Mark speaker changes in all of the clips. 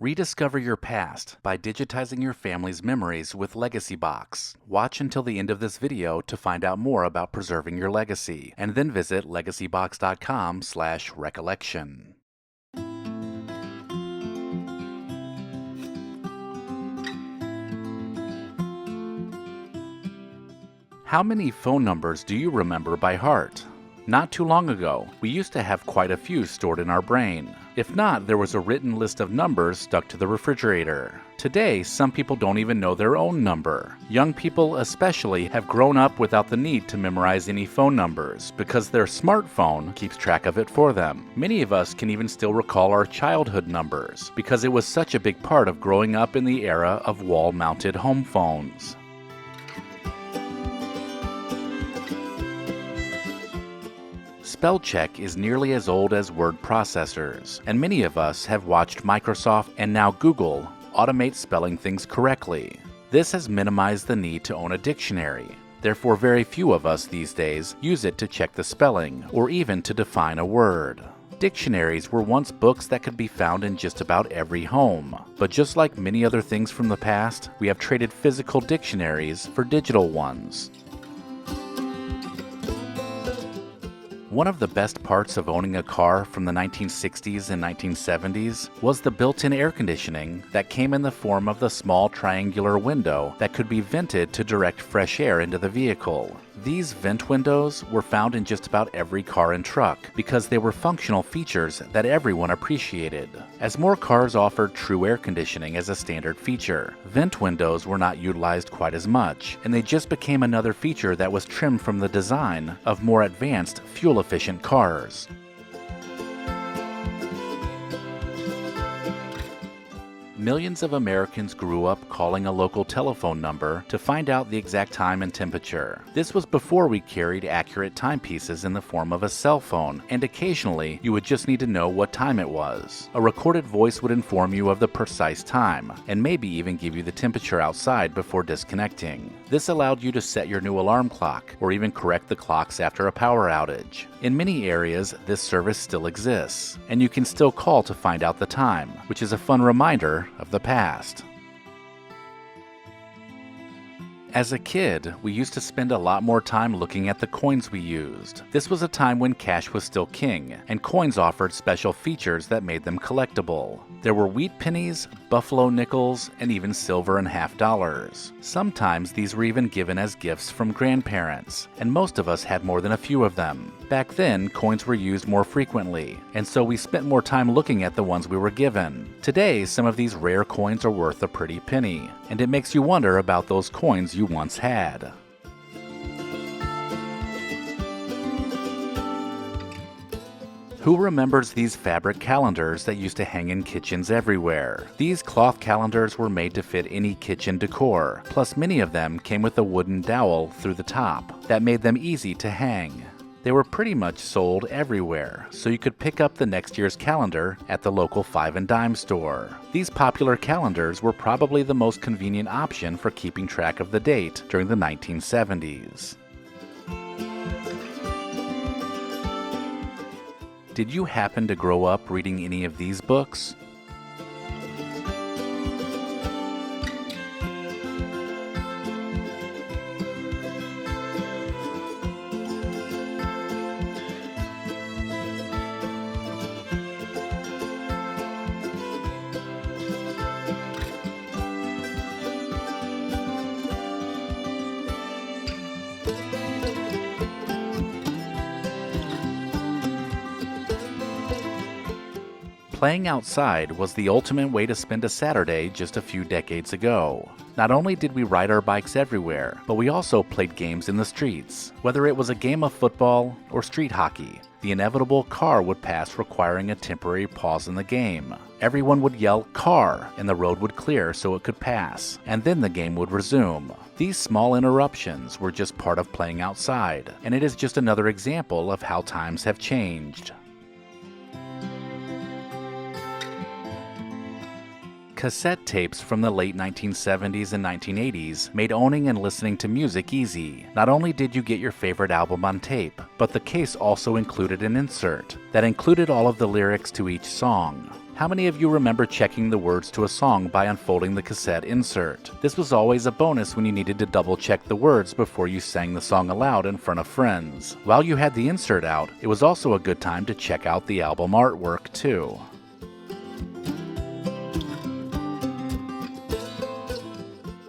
Speaker 1: Rediscover your past by digitizing your family's memories with Legacy Box. Watch until the end of this video to find out more about preserving your legacy, and then visit legacybox.com/recollection. How many phone numbers do you remember by heart? Not too long ago, we used to have quite a few stored in our brain. If not, there was a written list of numbers stuck to the refrigerator. Today, some people don't even know their own number. Young people especially have grown up without the need to memorize any phone numbers because their smartphone keeps track of it for them. Many of us can even still recall our childhood numbers because it was such a big part of growing up in the era of wall-mounted home phones. Spell check is nearly as old as word processors, and many of us have watched Microsoft and now Google automate spelling things correctly. This has minimized the need to own a dictionary. Therefore, very few of us these days use it to check the spelling or even to define a word. Dictionaries were once books that could be found in just about every home. But just like many other things from the past, we have traded physical dictionaries for digital ones. One of the best parts of owning a car from the 1960s and 1970s was the built-in air conditioning that came in the form of the small triangular window that could be vented to direct fresh air into the vehicle. These vent windows were found in just about every car and truck because they were functional features that everyone appreciated. As more cars offered true air conditioning as a standard feature, vent windows were not utilized quite as much, and they just became another feature that was trimmed from the design of more advanced, fuel-efficient cars. Millions of Americans grew up calling a local telephone number to find out the exact time and temperature. This was before we carried accurate timepieces in the form of a cell phone, and occasionally you would just need to know what time it was. A recorded voice would inform you of the precise time, and maybe even give you the temperature outside before disconnecting. This allowed you to set your new alarm clock, or even correct the clocks after a power outage. In many areas, this service still exists, and you can still call to find out the time, which is a fun reminder of the past. As a kid, we used to spend a lot more time looking at the coins we used. This was a time when cash was still king, and coins offered special features that made them collectible. There were wheat pennies, buffalo nickels, and even silver and half dollars. Sometimes these were even given as gifts from grandparents, and most of us had more than a few of them. Back then, coins were used more frequently, and so we spent more time looking at the ones we were given. Today, some of these rare coins are worth a pretty penny, and it makes you wonder about those coins you once had. Who remembers these fabric calendars that used to hang in kitchens everywhere? These cloth calendars were made to fit any kitchen decor, plus many of them came with a wooden dowel through the top that made them easy to hang. They were pretty much sold everywhere, so you could pick up the next year's calendar at the local 5 and dime store. These popular calendars were probably the most convenient option for keeping track of the date during the 1970s. Did you happen to grow up reading any of these books? Playing outside was the ultimate way to spend a Saturday just a few decades ago. Not only did we ride our bikes everywhere, but we also played games in the streets. Whether it was a game of football or street hockey, the inevitable car would pass requiring a temporary pause in the game. Everyone would yell, "Car!" and the road would clear so it could pass, and then the game would resume. These small interruptions were just part of playing outside, and it is just another example of how times have changed. Cassette tapes from the late 1970s and 1980s made owning and listening to music easy. Not only did you get your favorite album on tape, but the case also included an insert that included all of the lyrics to each song. How many of you remember checking the words to a song by unfolding the cassette insert? This was always a bonus when you needed to double check the words before you sang the song aloud in front of friends. While you had the insert out, it was also a good time to check out the album artwork too.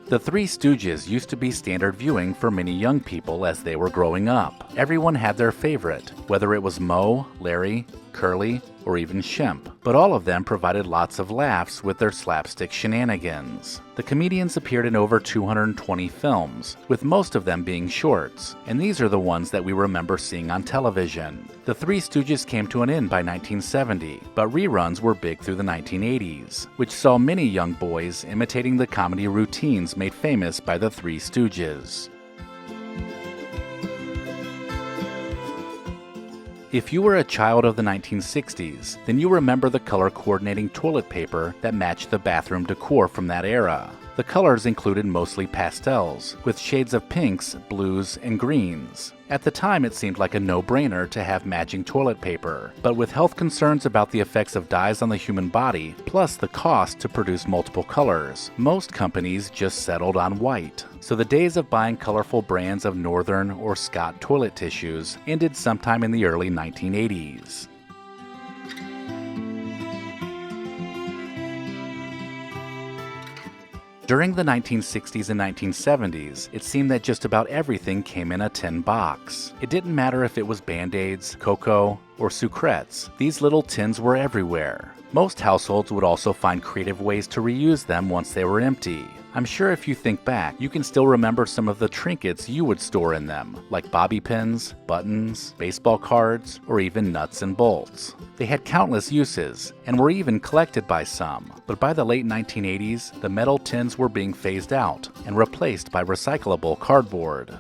Speaker 1: The Three Stooges used to be standard viewing for many young people as they were growing up. Everyone had their favorite, whether it was Moe, Larry, Curly, or even Shemp, but all of them provided lots of laughs with their slapstick shenanigans. The comedians appeared in over 220 films, with most of them being shorts, and these are the ones that we remember seeing on television. The Three Stooges came to an end by 1970, but reruns were big through the 1980s, which saw many young boys imitating the comedy routines made famous by the Three Stooges. If you were a child of the 1960s, then you remember the color coordinating toilet paper that matched the bathroom decor from that era. The colors included mostly pastels, with shades of pinks, blues, and greens. At the time, it seemed like a no-brainer to have matching toilet paper, but with health concerns about the effects of dyes on the human body, plus the cost to produce multiple colors, most companies just settled on white. So the days of buying colorful brands of Northern or Scott toilet tissues ended sometime in the early 1980s. During the 1960s and 1970s, it seemed that just about everything came in a tin box. It didn't matter if it was Band-Aids, Cocoa, or Sucrets. These little tins were everywhere. Most households would also find creative ways to reuse them once they were empty. I'm sure if you think back, you can still remember some of the trinkets you would store in them, like bobby pins, buttons, baseball cards, or even nuts and bolts. They had countless uses, and were even collected by some, but by the late 1980s, the metal tins were being phased out and replaced by recyclable cardboard.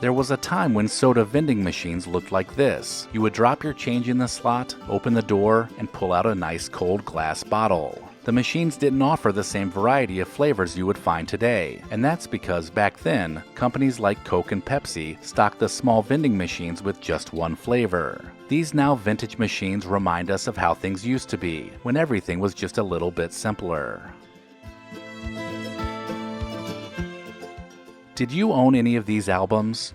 Speaker 1: There was a time when soda vending machines looked like this. You would drop your change in the slot, open the door, and pull out a nice cold glass bottle. The machines didn't offer the same variety of flavors you would find today, and that's because back then, companies like Coke and Pepsi stocked the small vending machines with just one flavor. These now vintage machines remind us of how things used to be, when everything was just a little bit simpler. Did you own any of these albums?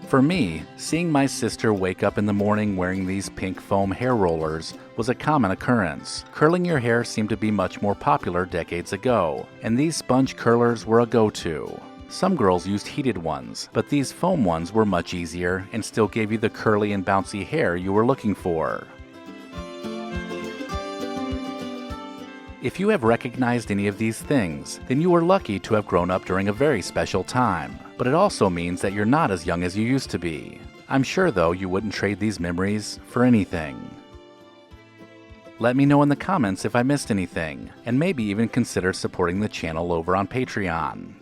Speaker 1: For me, seeing my sister wake up in the morning wearing these pink foam hair rollers was a common occurrence. Curling your hair seemed to be much more popular decades ago, and these sponge curlers were a go-to. Some girls used heated ones, but these foam ones were much easier and still gave you the curly and bouncy hair you were looking for. If you have recognized any of these things, then you are lucky to have grown up during a very special time. But it also means that you're not as young as you used to be. I'm sure, though, you wouldn't trade these memories for anything. Let me know in the comments if I missed anything, and maybe even consider supporting the channel over on Patreon.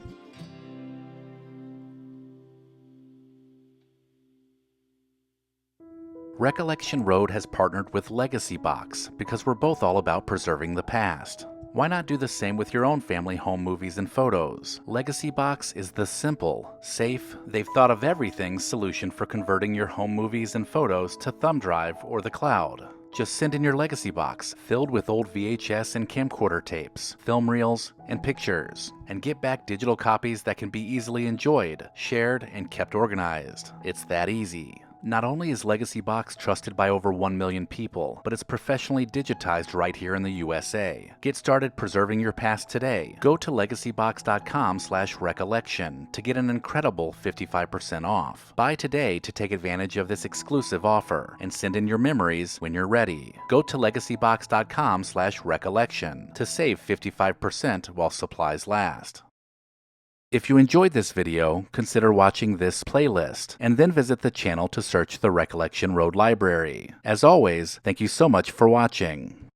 Speaker 1: Recollection Road has partnered with Legacy Box because we're both all about preserving the past. Why not do the same with your own family home movies and photos? Legacy Box is the simple, safe, they've thought of everything solution for converting your home movies and photos to thumb drive or the cloud. Just send in your Legacy Box filled with old VHS and camcorder tapes, film reels, and pictures, and get back digital copies that can be easily enjoyed, shared, and kept organized. It's that easy. Not only is Legacy Box trusted by over 1 million people, but it's professionally digitized right here in the USA. Get started preserving your past today. Go to legacybox.com/recollection to get an incredible 55% off. Buy today to take advantage of this exclusive offer and send in your memories when you're ready. Go to legacybox.com/recollection to save 55% while supplies last. If you enjoyed this video, consider watching this playlist, and then visit the channel to search the Recollection Road library. As always, thank you so much for watching.